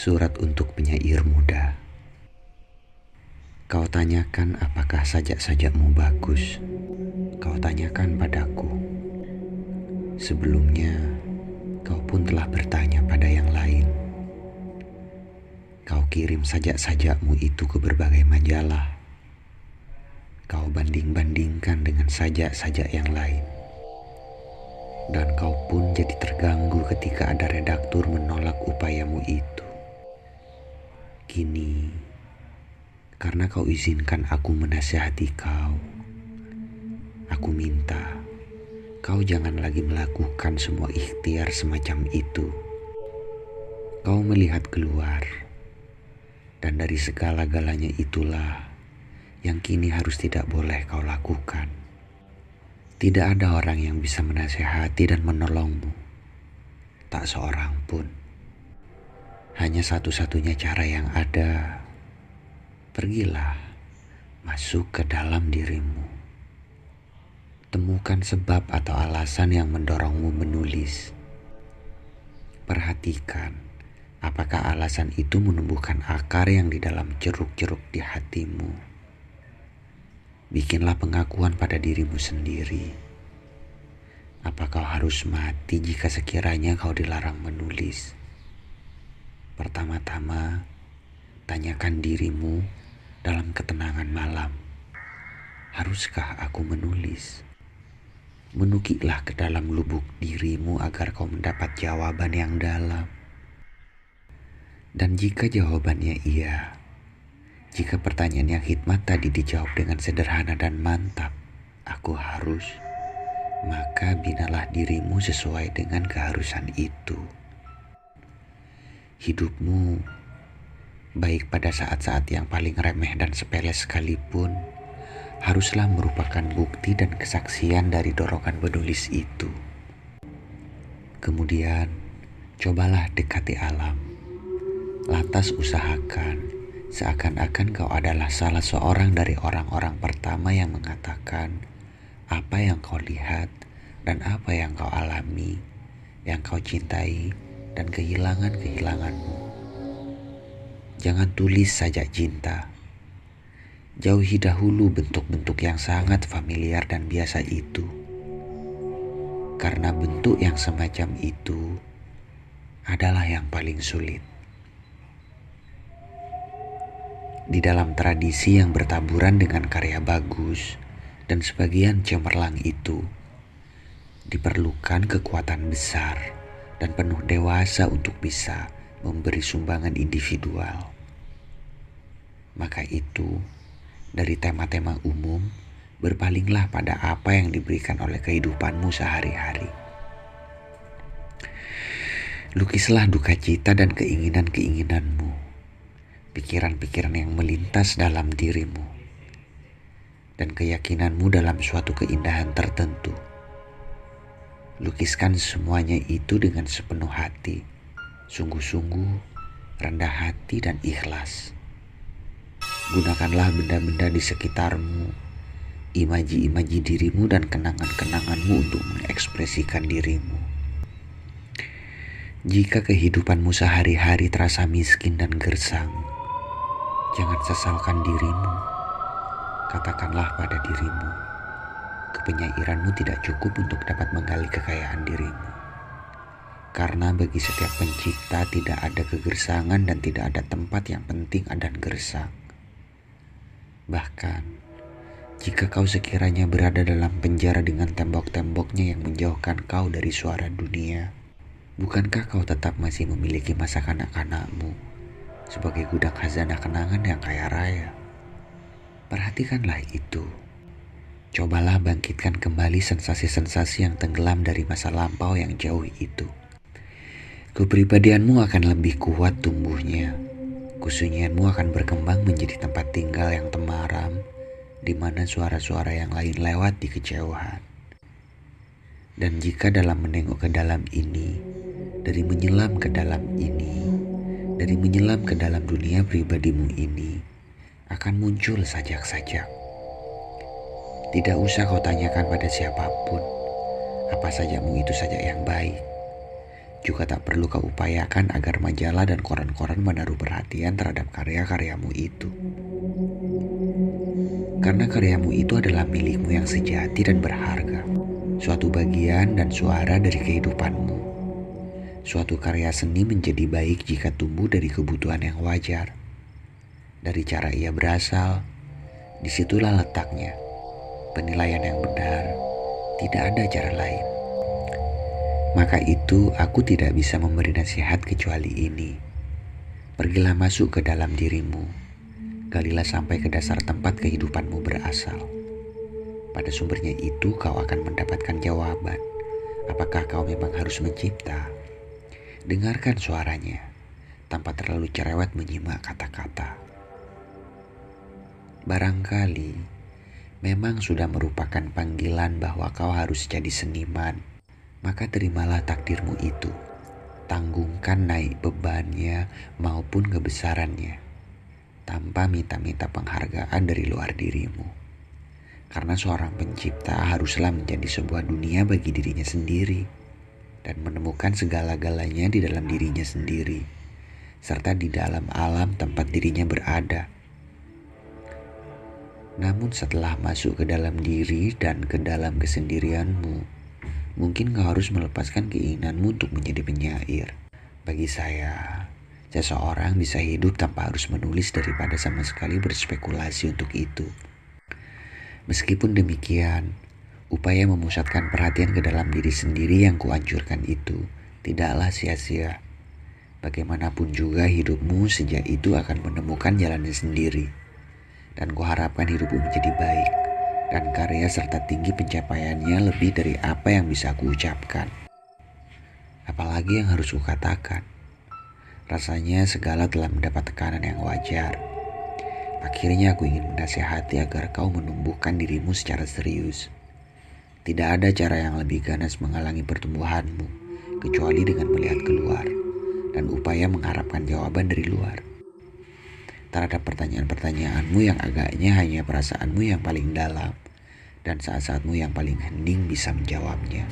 Surat untuk penyair muda. Kau tanyakan apakah sajak-sajakmu bagus. Kau tanyakan padaku. Sebelumnya, kau pun telah bertanya pada yang lain. Kau kirim sajak-sajakmu itu ke berbagai majalah. Kau banding-bandingkan dengan sajak-sajak yang lain. Dan kau pun jadi terganggu ketika ada redaktur menolak upayamu itu. Kini, karena kau izinkan aku menasihati kau, aku minta kau jangan lagi melakukan semua ikhtiar semacam itu. Kau melihat keluar, dan dari segala-galanya itulah yang kini harus tidak boleh kau lakukan. Tidak ada orang yang bisa menasihati dan menolongmu, tak seorang pun. Hanya satu-satunya cara yang ada, pergilah masuk ke dalam dirimu. Temukan sebab atau alasan yang mendorongmu menulis. Perhatikan apakah alasan itu menumbuhkan akar yang di dalam ceruk-ceruk di hatimu. Bikinlah pengakuan pada dirimu sendiri. Apa kau harus mati jika sekiranya kau dilarang menulis? Pertama-tama, tanyakan dirimu dalam ketenangan malam. Haruskah aku menulis? Menukiklah ke dalam lubuk dirimu agar kau mendapat jawaban yang dalam. Dan jika jawabannya iya, jika pertanyaan yang hikmat tadi dijawab dengan sederhana dan mantap, aku harus, maka binalah dirimu sesuai dengan keharusan itu. Hidupmu, baik pada saat-saat yang paling remeh dan sepele sekalipun, haruslah merupakan bukti dan kesaksian dari dorongan menulis itu. Kemudian, cobalah dekati alam. Lantas usahakan seakan-akan kau adalah salah seorang dari orang-orang pertama yang mengatakan apa yang kau lihat dan apa yang kau alami, yang kau cintai dan kehilangan-kehilanganmu. Jangan tulis sajak cinta. Jauhi dahulu bentuk-bentuk yang sangat familiar dan biasa itu. Karena bentuk yang semacam itu adalah yang paling sulit. Di dalam tradisi yang bertaburan dengan karya bagus dan sebagian cemerlang itu, diperlukan kekuatan besar dan penuh dewasa untuk bisa memberi sumbangan individual. Maka itu, dari tema-tema umum, berpalinglah pada apa yang diberikan oleh kehidupanmu sehari-hari. Lukislah duka cita dan keinginan-keinginanmu, pikiran-pikiran yang melintas dalam dirimu, dan keyakinanmu dalam suatu keindahan tertentu. Lukiskan semuanya itu dengan sepenuh hati, sungguh-sungguh, rendah hati dan ikhlas. Gunakanlah benda-benda di sekitarmu, imaji-imaji dirimu dan kenangan-kenanganmu untuk mengekspresikan dirimu. Jika kehidupanmu sehari-hari terasa miskin dan gersang, jangan sesalkan dirimu. Katakanlah pada dirimu, kepenyairanmu tidak cukup untuk dapat menggali kekayaan dirimu. Karena bagi setiap pencipta tidak ada kegersangan dan tidak ada tempat yang penting dan gersang. Bahkan, jika kau sekiranya berada dalam penjara dengan tembok-temboknya yang menjauhkan kau dari suara dunia, bukankah kau tetap masih memiliki masa kanak-kanakmu sebagai gudang khazanah kenangan yang kaya raya? Perhatikanlah itu. Cobalah bangkitkan kembali sensasi-sensasi yang tenggelam dari masa lampau yang jauh itu. Kepribadianmu akan lebih kuat tumbuhnya. Kesunyianmu akan berkembang menjadi tempat tinggal yang temaram, di mana suara-suara yang lain lewat di kejauhan. Dan jika dalam menengok ke dalam ini, dari menyelam ke dalam ini, dari menyelam ke dalam dunia pribadimu ini, akan muncul sajak-sajak. Tidak usah kau tanyakan pada siapapun, apa sajamu itu sajak yang baik. Juga tak perlu kau upayakan agar majalah dan koran-koran menaruh perhatian terhadap karya-karyamu itu. Karena karyamu itu adalah milikmu yang sejati dan berharga. Suatu bagian dan suara dari kehidupanmu. Suatu karya seni menjadi baik jika tumbuh dari kebutuhan yang wajar. Dari cara ia berasal, disitulah letaknya. Penilaian yang benar, tidak ada cara lain. Maka itu aku tidak bisa memberi nasihat kecuali ini. Pergilah masuk ke dalam dirimu. Galilah sampai ke dasar tempat kehidupanmu berasal. Pada sumbernya itu kau akan mendapatkan jawaban. Apakah kau memang harus mencipta? Dengarkan suaranya, tanpa terlalu cerewet menyimak kata-kata. Barangkali memang sudah merupakan panggilan bahwa kau harus jadi seniman. Maka terimalah takdirmu itu. Tanggungkan naik bebannya maupun kebesarannya, tanpa minta-minta penghargaan dari luar dirimu. Karena seorang pencipta haruslah menjadi sebuah dunia bagi dirinya sendiri dan menemukan segala-galanya di dalam dirinya sendiri, serta di dalam alam tempat dirinya berada. Namun setelah masuk ke dalam diri dan ke dalam kesendirianmu, mungkin kau harus melepaskan keinginanmu untuk menjadi penyair. Bagi saya, seseorang bisa hidup tanpa harus menulis daripada sama sekali berspekulasi untuk itu. Meskipun demikian, upaya memusatkan perhatian ke dalam diri sendiri yang kuanjurkan itu tidaklah sia-sia. Bagaimanapun juga hidupmu sejak itu akan menemukan jalannya sendiri. Dan kuharapkan hidupmu menjadi baik dan karya serta tinggi pencapaiannya lebih dari apa yang bisa kuucapkan. Apalagi yang harus kukatakan? Rasanya segala telah mendapat tekanan yang wajar. Akhirnya aku ingin menasihati agar kau menumbuhkan dirimu secara serius. Tidak ada cara yang lebih ganas menghalangi pertumbuhanmu kecuali dengan melihat keluar dan upaya mengharapkan jawaban dari luar terhadap pertanyaan-pertanyaanmu yang agaknya hanya perasaanmu yang paling dalam dan saat-saatmu yang paling hening bisa menjawabnya.